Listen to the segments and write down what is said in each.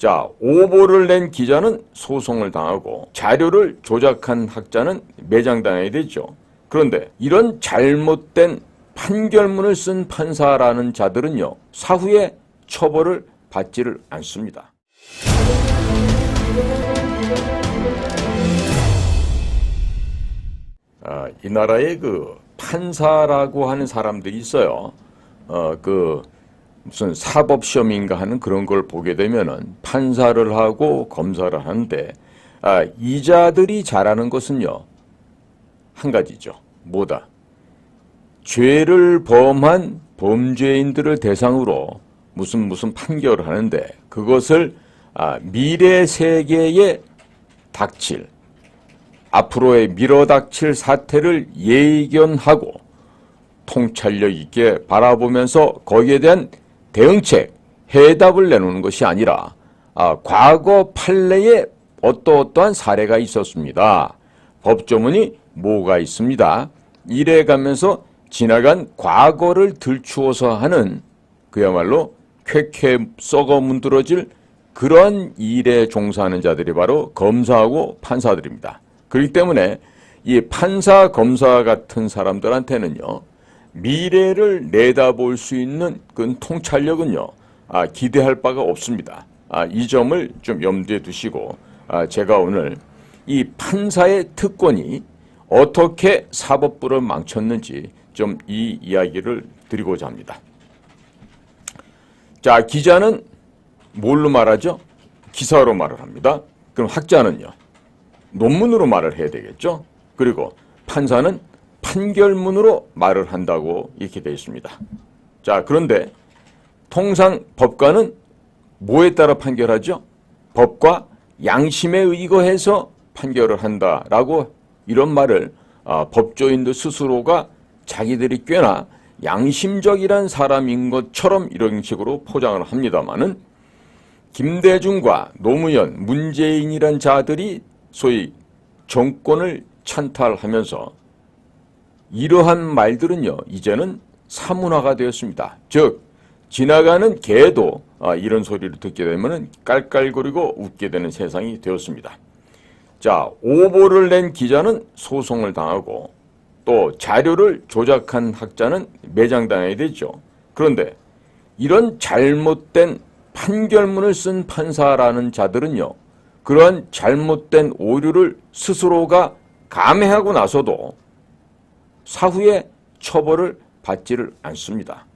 자, 오보를 낸 기자는 소송을 당하고 자료를 조작한 학자는 매장당해야 되죠. 그런데 이런 잘못된 판결문을 쓴 판사라는 자들은요, 사후에 처벌을 받지를 않습니다. 이 나라에 그 판사라고 하는 사람들이 있어요. 무슨 사법시험인가 하는 그런 걸 보게 되면은 판사를 하고 검사를 하는데, 이 자들이 잘하는 것은요, 한 가지죠. 뭐다? 죄를 범한 범죄인들을 대상으로 무슨 판결을 하는데, 그것을 미래 세계에 닥칠, 앞으로의 밀어닥칠 사태를 예견하고 통찰력 있게 바라보면서 거기에 대한 대응책, 해답을 내놓는 것이 아니라 과거 판례에 어떠한 사례가 있었습니다. 법조문이 뭐가 있습니다. 이래가면서 지나간 과거를 들추어서 하는 그야말로 쾌쾌 썩어 문드러질 그런 일에 종사하는 자들이 바로 검사하고 판사들입니다. 그렇기 때문에 이 판사, 검사 같은 사람들한테는요, 미래를 내다볼 수 있는 그 통찰력은요, 기대할 바가 없습니다. 이 점을 좀 염두에 두시고, 제가 오늘 이 판사의 특권이 어떻게 사법부를 망쳤는지 좀 이 이야기를 드리고자 합니다. 자, 기자는 뭘로 말하죠? 기사로 말을 합니다. 그럼 학자는요, 논문으로 말을 해야 되겠죠? 그리고 판사는 판결문으로 말을 한다고 이렇게 되어 있습니다. 자, 그런데 통상 법관은 뭐에 따라 판결하죠? 법과 양심에 의거해서 판결을 한다라고 이런 말을 법조인들 스스로가 자기들이 꽤나 양심적이란 사람인 것처럼 이런 식으로 포장을 합니다마는, 김대중과 노무현, 문재인이란 자들이 소위 정권을 찬탈하면서 이러한 말들은요, 이제는 사문화가 되었습니다. 즉, 지나가는 개도 이런 소리를 듣게 되면 깔깔거리고 웃게 되는 세상이 되었습니다. 자, 오보를 낸 기자는 소송을 당하고 또 자료를 조작한 학자는 매장당해야 되죠. 그런데 이런 잘못된 판결문을 쓴 판사라는 자들은요, 그러한 잘못된 오류를 스스로가 감회하고 나서도 사후에 처벌을 받지를 않습니다.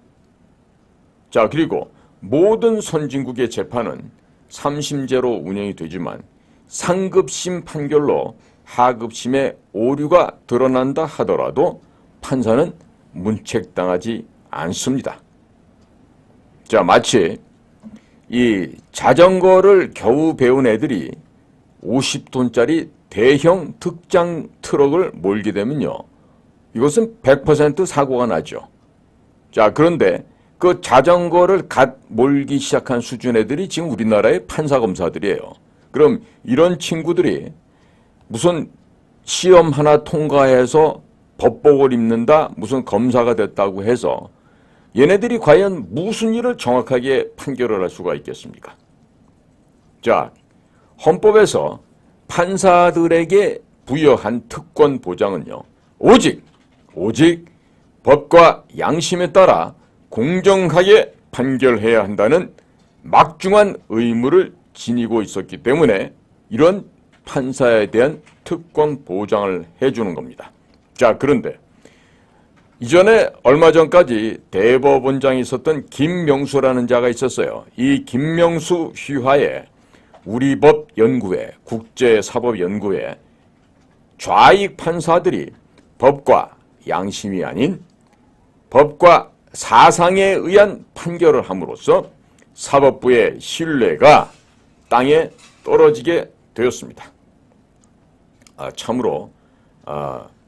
자, 그리고 모든 선진국의 재판은 3심제로 운영이 되지만 상급심 판결로 하급심의 오류가 드러난다 하더라도 판사는 문책당하지 않습니다. 자, 마치 이 자전거를 겨우 배운 애들이 50톤짜리 대형 특장 트럭을 몰게 되면요, 이것은 100% 사고가 나죠. 자, 그런데 그 자전거를 갓 몰기 시작한 수준 애들이 지금 우리나라의 판사 검사들이에요. 그럼 이런 친구들이 무슨 시험 하나 통과해서 법복을 입는다, 무슨 검사가 됐다고 해서 얘네들이 과연 무슨 일을 정확하게 판결을 할 수가 있겠습니까? 자, 헌법에서 판사들에게 부여한 특권 보장은요, 오직 법과 양심에 따라 공정하게 판결해야 한다는 막중한 의무를 지니고 있었기 때문에 이런 판사에 대한 특권 보장을 해주는 겁니다. 자, 그런데 이전에 얼마 전까지 대법원장이 있었던 김명수라는 자가 있었어요. 이 김명수 휘하에 우리법연구회, 국제사법연구회 좌익 판사들이 법과 양심이 아닌 법과 사상에 의한 판결을 함으로써 사법부의 신뢰가 땅에 떨어지게 되었습니다. 참으로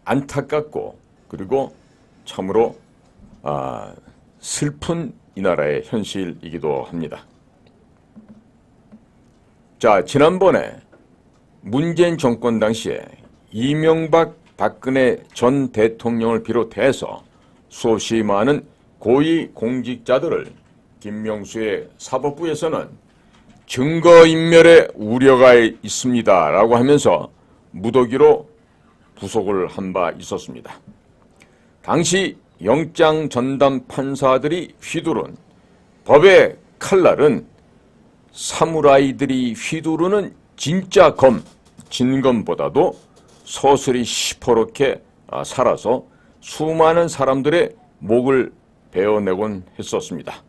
안타깝고 그리고 참으로 슬픈 이 나라의 현실이기도 합니다. 자, 지난번에 문재인 정권 당시에 이명박 박근혜 전 대통령을 비롯해서 수없이 많은 고위 공직자들을 김명수의 사법부에서는 증거인멸의 우려가 있습니다 라고 하면서 무더기로 구속을 한 바 있었습니다. 당시 영장 전담 판사들이 휘두른 법의 칼날은 사무라이들이 휘두르는 진짜 검, 진검보다도 서슬이 시퍼렇게 살아서 수많은 사람들의 목을 베어내곤 했었습니다.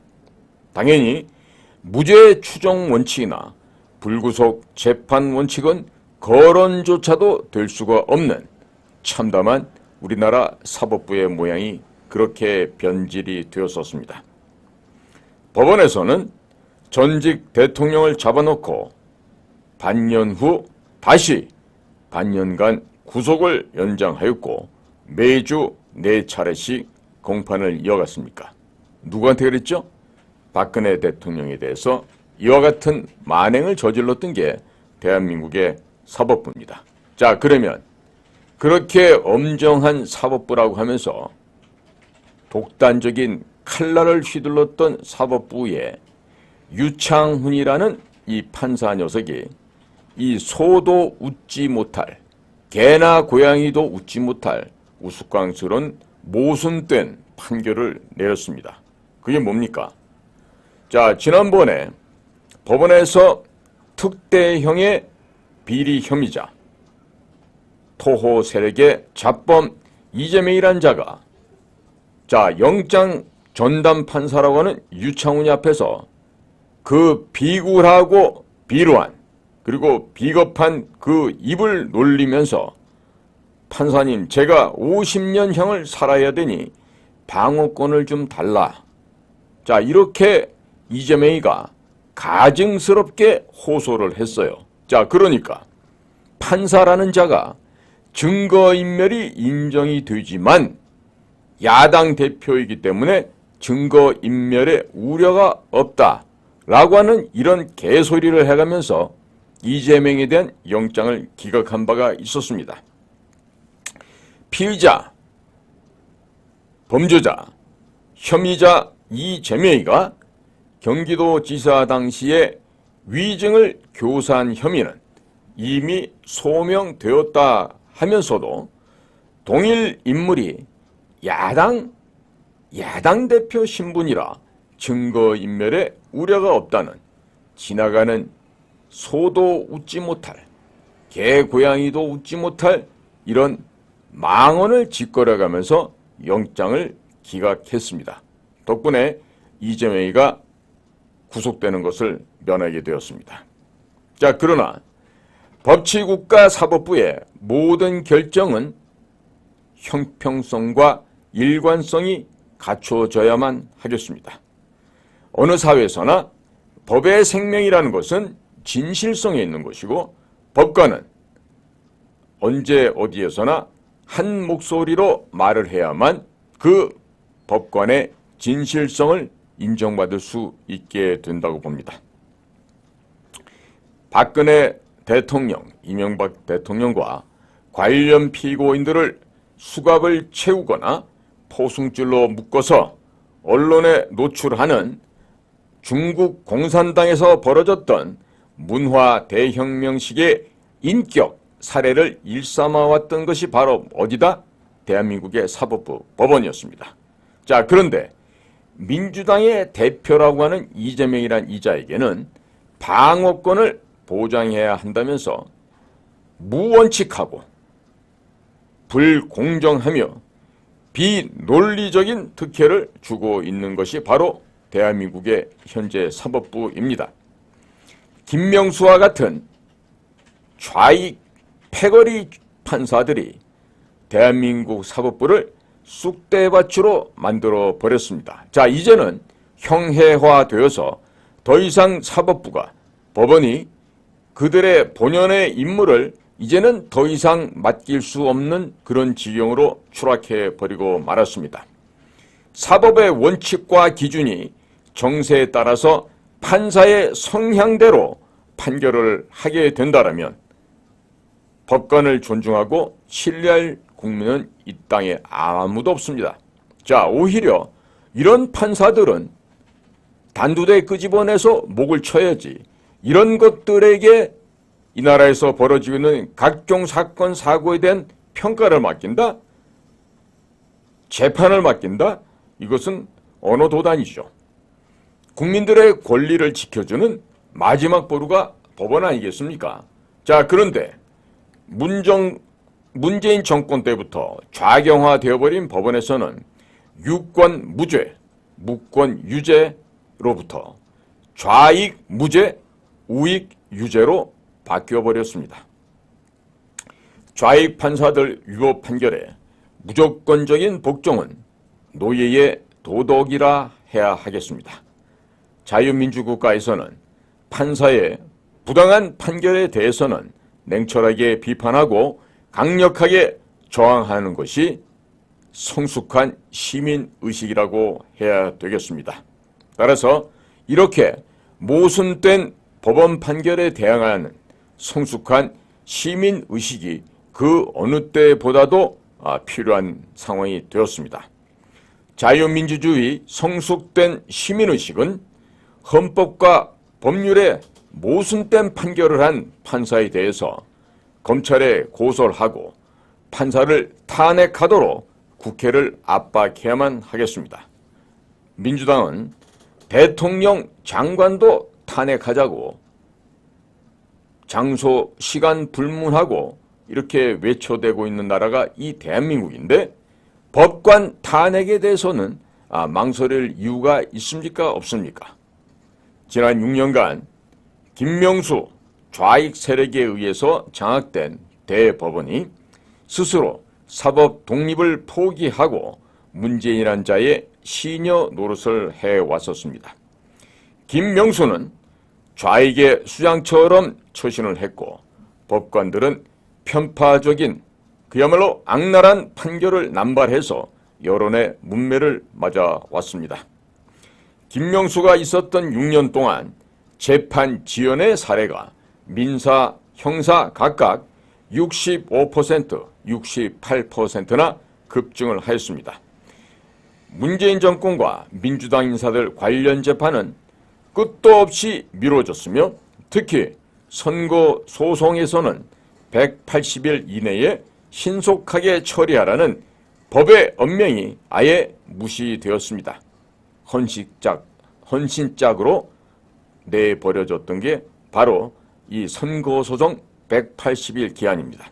당연히 무죄 추정 원칙이나 불구속 재판 원칙은 거론조차도 될 수가 없는 참담한 우리나라 사법부의 모양이 그렇게 변질이 되었었습니다. 법원에서는 전직 대통령을 잡아놓고 반년 후 다시 반년간 구속을 연장하였고 매주 4차례씩 공판을 이어갔습니까? 누구한테 그랬죠? 박근혜 대통령에 대해서 이와 같은 만행을 저질렀던 게 대한민국의 사법부입니다. 자, 그러면 그렇게 엄정한 사법부라고 하면서 독단적인 칼날을 휘둘렀던 사법부에 유창훈이라는 이 판사 녀석이 이 소도 웃지 못할, 개나 고양이도 웃지 못할 우스꽝스러운 모순된 판결을 내렸습니다. 그게 뭡니까? 자, 지난번에 법원에서 특대형의 비리 혐의자, 토호 세력의 잡범 이재명이란 자가 자, 영장 전담 판사라고 하는 유창훈이 앞에서 그 비굴하고 비루한 그리고 비겁한 그 입을 놀리면서 판사님, 제가 50년형을 살아야 되니 방어권을 좀 달라. 자, 이렇게 이재명이가 가증스럽게 호소를 했어요. 자, 그러니까 판사라는 자가 증거인멸이 인정이 되지만 야당 대표이기 때문에 증거인멸의 우려가 없다라고 하는 이런 개소리를 해가면서 이재명에 대한 영장을 기각한 바가 있었습니다. 피의자, 범죄자, 혐의자 이재명이가 경기도지사 당시에 위증을 교사한 혐의는 이미 소명되었다 하면서도 동일 인물이 야당 대표 신분이라 증거인멸에 우려가 없다는 지나가는 소도 웃지 못할, 개 고양이도 웃지 못할 이런 망언을 짓거려가면서 영장을 기각했습니다. 덕분에 이재명이가 구속되는 것을 면하게 되었습니다. 자, 그러나 법치국가사법부의 모든 결정은 형평성과 일관성이 갖춰져야만 하겠습니다. 어느 사회에서나 법의 생명이라는 것은 진실성에 있는 것이고 법관은 언제 어디에서나 한 목소리로 말을 해야만 그 법관의 진실성을 인정받을 수 있게 된다고 봅니다. 박근혜 대통령, 이명박 대통령과 관련 피고인들을 수갑을 채우거나 포승줄로 묶어서 언론에 노출하는 중국 공산당에서 벌어졌던 문화 대혁명식의 인격 사례를 일삼아왔던 것이 바로 어디다? 대한민국의 사법부 법원이었습니다. 자, 그런데 민주당의 대표라고 하는 이재명이란 이자에게는 방어권을 보장해야 한다면서 무원칙하고 불공정하며 비논리적인 특혜를 주고 있는 것이 바로 대한민국의 현재 사법부입니다. 김명수와 같은 좌익 패거리 판사들이 대한민국 사법부를 쑥대밭으로 만들어 버렸습니다. 자, 이제는 형해화되어서 더 이상 사법부가, 법원이 그들의 본연의 임무를 이제는 더 이상 맡길 수 없는 그런 지경으로 추락해 버리고 말았습니다. 사법의 원칙과 기준이 정세에 따라서 판사의 성향대로 판결을 하게 된다면 법관을 존중하고 신뢰할 국민은 이 땅에 아무도 없습니다. 자, 오히려 이런 판사들은 단두대 끄집어내서 목을 쳐야지 이런 것들에게 이 나라에서 벌어지고 있는 각종 사건, 사고에 대한 평가를 맡긴다? 재판을 맡긴다? 이것은 언어 도단이죠. 국민들의 권리를 지켜주는 마지막 보루가 법원 아니겠습니까? 자, 그런데 문재인 정권 때부터 좌경화되어버린 법원에서는 유권 무죄, 무권 유죄로부터 좌익 무죄, 우익 유죄로 바뀌어버렸습니다. 좌익 판사들 위법 판결에 무조건적인 복종은 노예의 도덕이라 해야 하겠습니다. 자유민주국가에서는 판사의 부당한 판결에 대해서는 냉철하게 비판하고 강력하게 저항하는 것이 성숙한 시민의식이라고 해야 되겠습니다. 따라서 이렇게 모순된 법원 판결에 대항하는 성숙한 시민의식이 그 어느 때보다도 필요한 상황이 되었습니다. 자유민주주의 성숙된 시민의식은 헌법과 법률에 모순된 판결을 한 판사에 대해서 검찰에 고소를 하고 판사를 탄핵하도록 국회를 압박해야만 하겠습니다. 민주당은 대통령, 장관도 탄핵하자고 장소, 시간 불문하고 이렇게 외쳐대고 있는 나라가 이 대한민국인데 법관 탄핵에 대해서는 망설일 이유가 있습니까? 없습니까? 지난 6년간 김명수 좌익 세력에 의해서 장악된 대법원이 스스로 사법 독립을 포기하고 문재인이란 자의 시녀 노릇을 해왔었습니다. 김명수는 좌익의 수장처럼 처신을 했고 법관들은 편파적인 그야말로 악랄한 판결을 남발해서 여론의 문매를 맞아왔습니다. 김명수가 있었던 6년 동안 재판 지연의 사례가 민사, 형사 각각 65%, 68%나 급증을 하였습니다. 문재인 정권과 민주당 인사들 관련 재판은 끝도 없이 미뤄졌으며 특히 선거 소송에서는 180일 이내에 신속하게 처리하라는 법의 엄명이 아예 무시되었습니다. 헌신짝으로 내버려졌던 게 바로 이 선거소송 180일 기한입니다.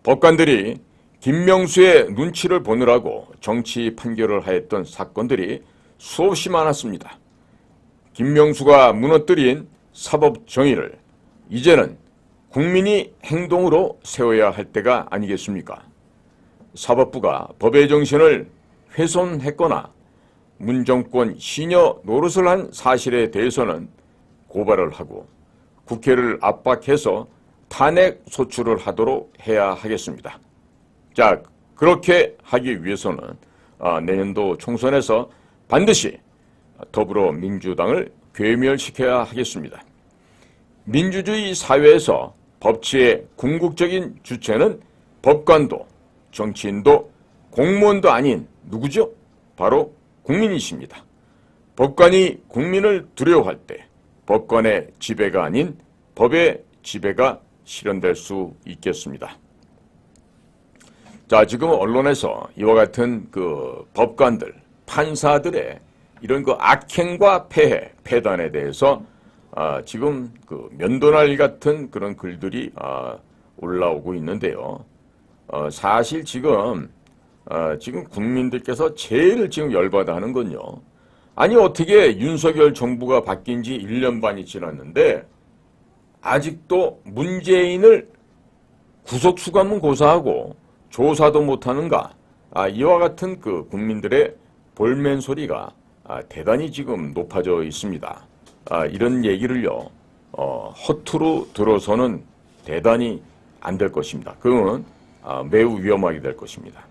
법관들이 김명수의 눈치를 보느라고 정치 판결을 하였던 사건들이 수없이 많았습니다. 김명수가 무너뜨린 사법 정의를 이제는 국민이 행동으로 세워야 할 때가 아니겠습니까? 사법부가 법의 정신을 훼손했거나 문정권 시녀 노릇을 한 사실에 대해서는 고발을 하고 국회를 압박해서 탄핵 소추를 하도록 해야 하겠습니다. 자, 그렇게 하기 위해서는 내년도 총선에서 반드시 더불어민주당을 괴멸시켜야 하겠습니다. 민주주의 사회에서 법치의 궁극적인 주체는 법관도 정치인도 공무원도 아닌 누구죠? 바로 국민이십니다. 법관이 국민을 두려워할 때 법관의 지배가 아닌 법의 지배가 실현될 수 있겠습니다. 자, 지금 언론에서 이와 같은 그 법관들, 판사들의 이런 그 악행과 폐해, 폐단에 대해서 지금 그 면도날 같은 그런 글들이 올라오고 있는데요. 사실 지금 국민들께서 제일 지금 열받아 하는 건요. 아니, 어떻게 윤석열 정부가 바뀐 지 1년 반이 지났는데 아직도 문재인을 구속수감은 고사하고 조사도 못하는가? 이와 같은 그 국민들의 볼멘 소리가 대단히 지금 높아져 있습니다. 이런 얘기를요, 허투루 들어서는 대단히 안 될 것입니다. 그건 매우 위험하게 될 것입니다.